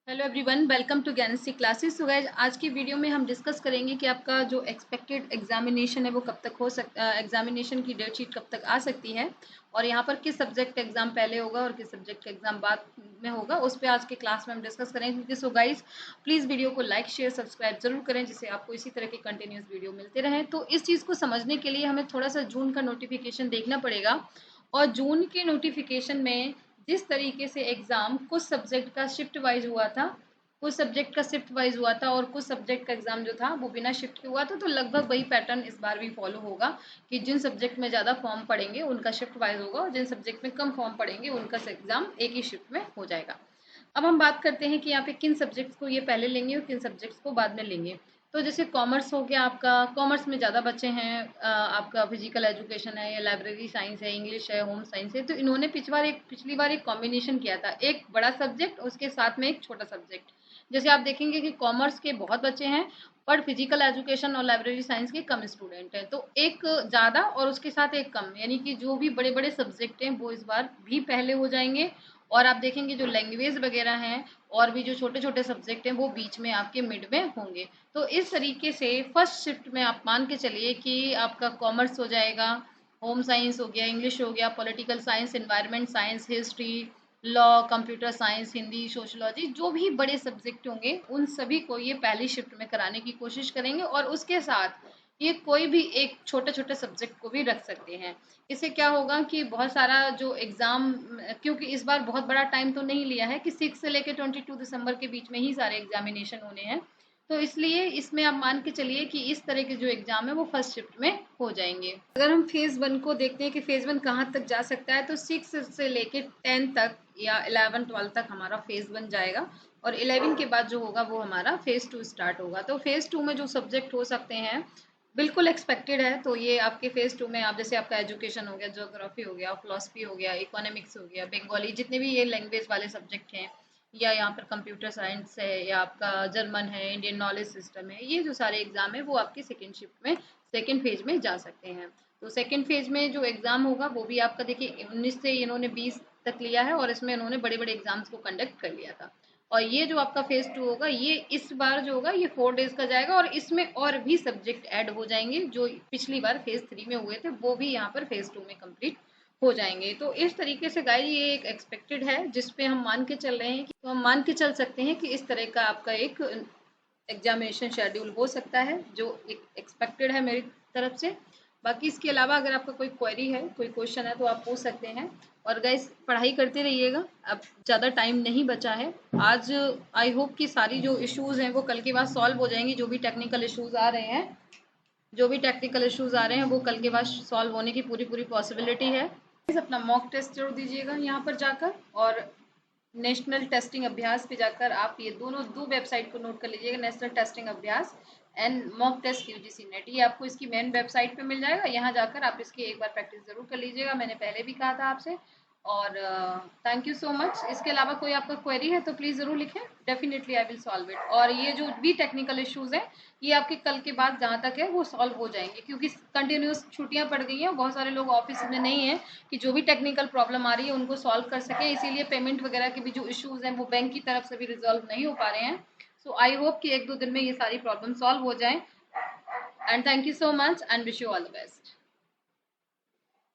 Hello everyone, welcome to Gyanshree classes. So guys, आज की video में हम डिस्कस करेंगे कि आपका जो एक्सपेक्टेड एग्जामिनेशन है वो कब तक हो सकता है, एग्जामिनेशन की डेट शीट कब तक आ सकती है और यहाँ पर किस सब्जेक्ट का एग्जाम पहले होगा और किस सब्जेक्ट का एग्जाम बाद में होगा, उस पर आज के क्लास में हम डिस्कस करेंगे। सो गाइस, प्लीज़ वीडियो को लाइक शेयर सब्सक्राइब जरूर करें जिससे आपको इसी तरह के कंटिन्यूस वीडियो मिलते रहें। तो इस चीज़ को समझने के लिए हमें थोड़ा सा जून का नोटिफिकेशन देखना पड़ेगा और जून के नोटिफिकेशन में जिस तरीके से एग्ज़ाम कुछ सब्जेक्ट का शिफ्ट वाइज हुआ था, कुछ सब्जेक्ट का शिफ्ट वाइज हुआ था और कुछ सब्जेक्ट का एग्जाम जो था वो बिना शिफ्ट के हुआ था, तो लगभग वही पैटर्न इस बार भी फॉलो होगा कि जिन सब्जेक्ट में ज़्यादा फॉर्म पड़ेंगे उनका शिफ्ट वाइज होगा और जिन सब्जेक्ट में कम फॉर्म पड़ेंगे उनका एग्जाम एक ही शिफ्ट में हो जाएगा। अब हम बात करते हैं कि यहाँ पे किन सब्जेक्ट्स को ये पहले लेंगे और किन सब्जेक्ट्स को बाद में लेंगे। तो जैसे कॉमर्स हो गया, आपका कॉमर्स में ज़्यादा बच्चे हैं, आपका फिजिकल एजुकेशन है या लाइब्रेरी साइंस है, इंग्लिश है, होम साइंस है, तो इन्होंने पिछली बार एक कॉम्बिनेशन किया था, एक बड़ा सब्जेक्ट उसके साथ में एक छोटा सब्जेक्ट। जैसे आप देखेंगे कि कॉमर्स के बहुत बच्चे हैं पर फिजिकल एजुकेशन और लाइब्रेरी साइंस के कम स्टूडेंट हैं, तो एक ज़्यादा और उसके साथ एक कम, यानी कि जो भी बड़े बड़े सब्जेक्ट हैं वो इस बार भी पहले हो जाएंगे। और आप देखेंगे जो लैंग्वेज वगैरह हैं और भी जो छोटे छोटे सब्जेक्ट हैं वो बीच में आपके मिड में होंगे। तो इस तरीके से फर्स्ट शिफ्ट में आप मान के चलिए कि आपका कॉमर्स हो जाएगा, होम साइंस हो गया, इंग्लिश हो गया, political science, environment science, history, law, computer science, Hindi, sociology, जो भी बड़े सब्जेक्ट होंगे उन सभी को ये पहली शिफ्ट में कराने की कोशिश करेंगे और उसके साथ ये कोई भी एक छोटे छोटे सब्जेक्ट को भी रख सकते हैं। इससे क्या होगा कि बहुत सारा जो एग्ज़ाम, क्योंकि इस बार बहुत बड़ा टाइम तो नहीं लिया है कि 6 से लेकर 22 दिसंबर के बीच में ही सारे एग्जामिनेशन होने हैं, तो इसलिए इसमें आप मान के चलिए कि इस तरह के जो एग्ज़ाम है वो फर्स्ट शिफ्ट में हो जाएंगे। अगर हम फेज़ वन को देखते हैं कि फेज़ वन कहाँ तक जा सकता है, तो 6 से लेके 10 तक या 11-12 तक हमारा फेज़ वन जाएगा और 11 के बाद जो होगा वो हमारा फेज़ टू स्टार्ट होगा। तो फेज़ टू में जो सब्जेक्ट हो सकते हैं बिल्कुल एक्सपेक्टेड है, तो ये आपके फेज़ टू में आप जैसे आपका एजुकेशन हो गया, ज्योग्राफी हो गया, फिलोसफी हो गया, इकोनॉमिक्स हो गया, बंगाली, जितने भी ये लैंग्वेज वाले सब्जेक्ट हैं, या यहाँ पर कंप्यूटर साइंस है या आपका जर्मन है, इंडियन नॉलेज सिस्टम है, ये जो सारे एग्जाम है वो आपके सेकेंड शिफ्ट में सेकेंड फेज में जा सकते हैं। तो सेकेंड फेज में जो एग्जाम होगा वो भी आपका देखिए 19 से इन्होंने 20 तक लिया है और इसमें इन्होंने बड़े बड़े एग्जाम्स को कंडक्ट कर लिया था। और ये जो आपका फेज टू होगा ये इस बार जो होगा ये 4 डेज का जाएगा और इसमें और भी सब्जेक्ट ऐड हो जाएंगे जो पिछली बार फेज थ्री में हुए थे वो भी यहाँ पर फेज टू में कंप्लीट हो जाएंगे। तो इस तरीके से गाइस ये एक एक्सपेक्टेड है जिस पे हम मान के चल रहे हैं कि, तो हम मान के चल सकते हैं कि इस तरह का आपका एक एग्जामिनेशन शेड्यूल हो सकता है जो एक एक्सपेक्टेड है मेरी तरफ से। बाकी इसके अलावा अगर आपका कोई क्वेरी है, कोई क्वेश्चन है, तो आप पूछ सकते हैं। और गाइस पढ़ाई करते रहिएगा, अब ज़्यादा टाइम नहीं बचा है। आज आई होप कि सारी जो इश्यूज़ हैं वो कल के बाद सॉल्व हो जाएंगी। जो भी टेक्निकल इश्यूज़ आ रहे हैं, जो भी टेक्निकल इश्यूज़ आ रहे हैं वो कल के बाद सॉल्व होने की पूरी पूरी पॉसिबिलिटी है। अपना मॉक टेस्ट जरूर दीजिएगा यहाँ पर जाकर, और नेशनल टेस्टिंग अभ्यास पे जाकर आप ये दो वेबसाइट को नोट कर लीजिएगा, national testing Abhyas and mock test UGC NET, ये आपको इसकी मेन वेबसाइट पे मिल जाएगा। यहाँ जाकर आप इसकी एक बार प्रैक्टिस जरूर कर लीजिएगा, मैंने पहले भी कहा था आपसे। और थैंक यू सो मच। इसके अलावा कोई आपका क्वेरी है तो प्लीज़ ज़रूर लिखें, definitely I will solve it. और ये जो भी टेक्निकल इश्यूज़ हैं ये आपके कल के बाद जहाँ तक है वो सॉल्व हो जाएंगे, क्योंकि कंटिन्यूस छुट्टियाँ पड़ गई हैं, बहुत सारे लोग ऑफिस में नहीं हैं कि जो भी टेक्निकल प्रॉब्लम आ रही है उनको सॉल्व कर सकें, इसीलिए पेमेंट वगैरह के भी जो इश्यूज़ हैं वो बैंक की तरफ से भी रिजॉल्व नहीं हो पा रहे हैं। सो आई होप कि 1-2 दिन में ये सारी प्रॉब्लम सॉल्व हो जाएं। And thank you so much and wish you all the best.